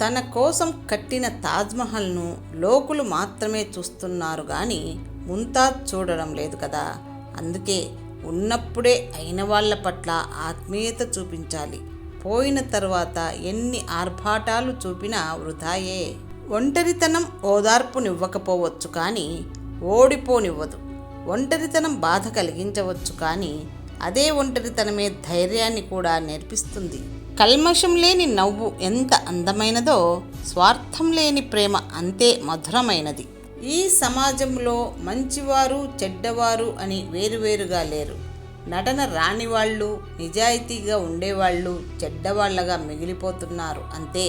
తన కోసం కట్టిన తాజ్మహల్ను లోకులు మాత్రమే చూస్తున్నారు కానీ ముంతాజ్ చూడడం లేదు కదా. అందుకే ఉన్నప్పుడే అయిన వాళ్ళ పట్ల ఆత్మీయత చూపించాలి. పోయిన తర్వాత ఎన్ని ఆర్భాటాలు చూపినా వృధాయే. ఒంటరితనం ఓదార్పునివ్వకపోవచ్చు కానీ ఓడిపోనివ్వదు. ఒంటరితనం బాధ కలిగించవచ్చు కానీ అదే ఒంటరితనమే ధైర్యాన్ని కూడా నేర్పిస్తుంది. కల్మషం లేని నవ్వు ఎంత అందమైనదో స్వార్థం లేని ప్రేమ అంతే మధురమైనది. ఈ సమాజంలో మంచివారు చెడ్డవారు అని వేరువేరుగా లేరు. నటన రానివాళ్ళు, నిజాయితీగా ఉండేవాళ్ళు చెడ్డవాళ్లగా మిగిలిపోతున్నారు అంతే.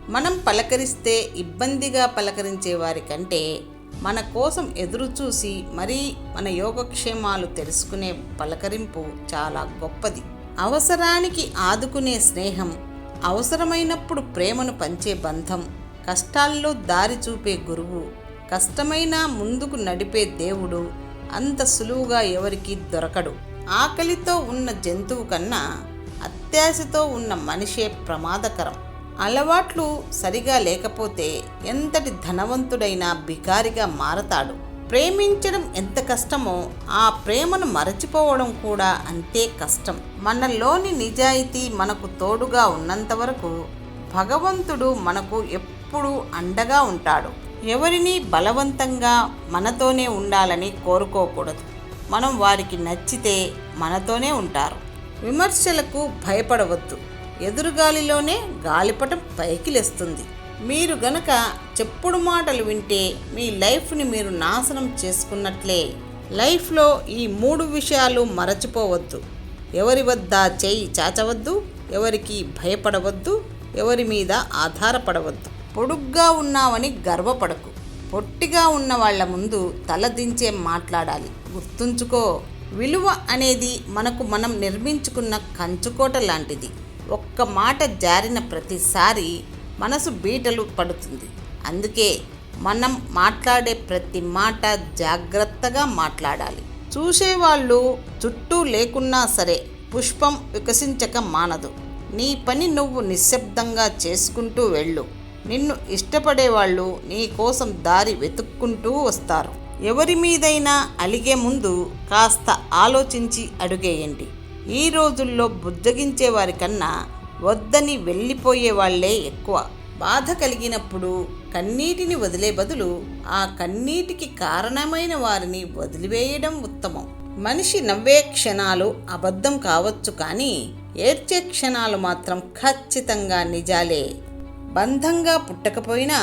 మనం పలకరిస్తే ఇబ్బందిగా పలకరించే వారి కంటే మన కోసం ఎదురుచూసి మరీ మన యోగక్షేమాలు తెలుసుకునే పలకరింపు చాలా గొప్పది. అవసరానికి ఆదుకునే స్నేహం, అవసరమైనప్పుడు ప్రేమను పంచే బంధం, కష్టాల్లో దారి చూపే గురువు, కష్టమైన ముందుకు నడిపే దేవుడు అంత సులువుగా ఎవరికీ దొరకడు. ఆకలితో ఉన్న జంతువు కన్నా అత్యాశతో ఉన్న మనిషే ప్రమాదకరం. అలవాట్లు సరిగా లేకపోతే ఎంతటి ధనవంతుడైనా బికారిగా మారతాడు. ప్రేమించడం ఎంత కష్టమో ఆ ప్రేమను మరచిపోవడం కూడా అంతే కష్టం. మనలోని నిజాయితీ మనకు తోడుగా ఉన్నంత వరకు భగవంతుడు మనకు ఎప్పుడూ అండగా ఉంటాడు. ఎవరిని బలవంతంగా మనతోనే ఉండాలని కోరుకోకూడదు. మనం వారికి నచ్చితే మనతోనే ఉంటారు. విమర్శలకు భయపడవద్దు. ఎదురుగాలిలోనే గాలిపటం పైకి లేస్తుంది. మీరు గనక చెప్పుడు మాటలు వింటే మీ లైఫ్ని మీరు నాశనం చేసుకున్నట్లే. లైఫ్లో ఈ 3 విషయాలు మరచిపోవద్దు. ఎవరి వద్ద చేయి చాచవద్దు, ఎవరికి భయపడవద్దు, ఎవరి మీద ఆధారపడవద్దు. పొడుగ్గా ఉన్నావని గర్వపడకు. పొట్టిగా ఉన్న వాళ్ళ ముందు తలదించే మాట్లాడాలి. గుర్తుంచుకో, విలువ అనేది మనకు మనం నిర్మించుకున్న కంచుకోట లాంటిది. ఒక్క మాట జారిన ప్రతిసారి మనసు బీటలు పడుతుంది. అందుకే మనం మాట్లాడే ప్రతి మాట జాగ్రత్తగా మాట్లాడాలి. చూసేవాళ్ళు చుట్టూ లేకున్నా సరే పుష్పం వికసించక మానదు. నీ పని నువ్వు నిశ్శబ్దంగా చేసుకుంటూ వెళ్ళు. నిన్ను ఇష్టపడేవాళ్ళు నీ కోసం దారి వెతుక్కుంటూ వస్తారు. ఎవరి మీదైనా అలిగే ముందు కాస్త ఆలోచించి అడుగేయండి. ఈ రోజుల్లో బుజ్జగించే వారికన్నా వద్దని వెళ్ళిపోయే వాళ్ళే ఎక్కువ. బాధ కలిగినప్పుడు కన్నీటిని వదిలే బదులు ఆ కన్నీటికి కారణమైన వారిని వదిలివేయడం ఉత్తమం. మనిషి నవ్వే క్షణాలు అబద్ధం కావచ్చు కానీ ఏడ్చే క్షణాలు మాత్రం ఖచ్చితంగా నిజాలే. బంధంగా పుట్టకపోయినా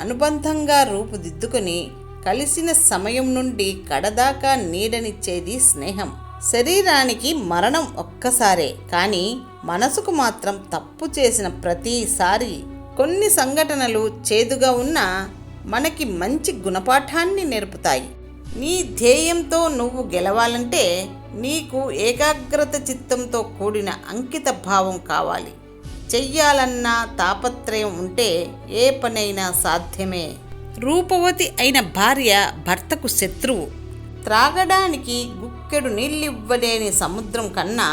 అనుబంధంగా రూపుదిద్దుకొని కలిసిన సమయం నుండి కడదాకా నీడనిచ్చేది స్నేహం. శరీరానికి మరణం ఒక్కసారే కానీ మనసుకు మాత్రం తప్పు చేసిన ప్రతిసారి. కొన్ని సంఘటనలు చేదుగా ఉన్నా మనకి మంచి గుణపాఠాన్ని నేర్పుతాయి. నీ ధ్యేయంతో నువ్వు గెలవాలంటే నీకు ఏకాగ్రత చిత్తంతో కూడిన అంకిత భావం కావాలి. చెయ్యాలన్న తాపత్రయం ఉంటే ఏ పనైనా సాధ్యమే. రూపవతి అయిన భార్య భర్తకు శత్రువు. త్రాగడానికి గుక్కెడు నీళ్ళివ్వలేని సముద్రం కన్నా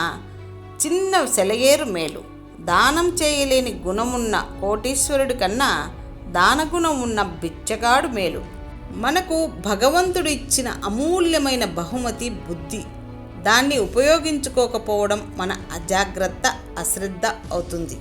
చిన్న సెలయేరు మేలు. దానం చేయలేని గుణమున్న కోటీశ్వరుడి కన్నా దానగుణం ఉన్న బిచ్చగాడు మేలు. మనకు భగవంతుడు ఇచ్చిన అమూల్యమైన బహుమతి బుద్ధి. దాన్ని ఉపయోగించుకోకపోవడం మన అజాగ్రత్త, అశ్రద్ధ అవుతుంది.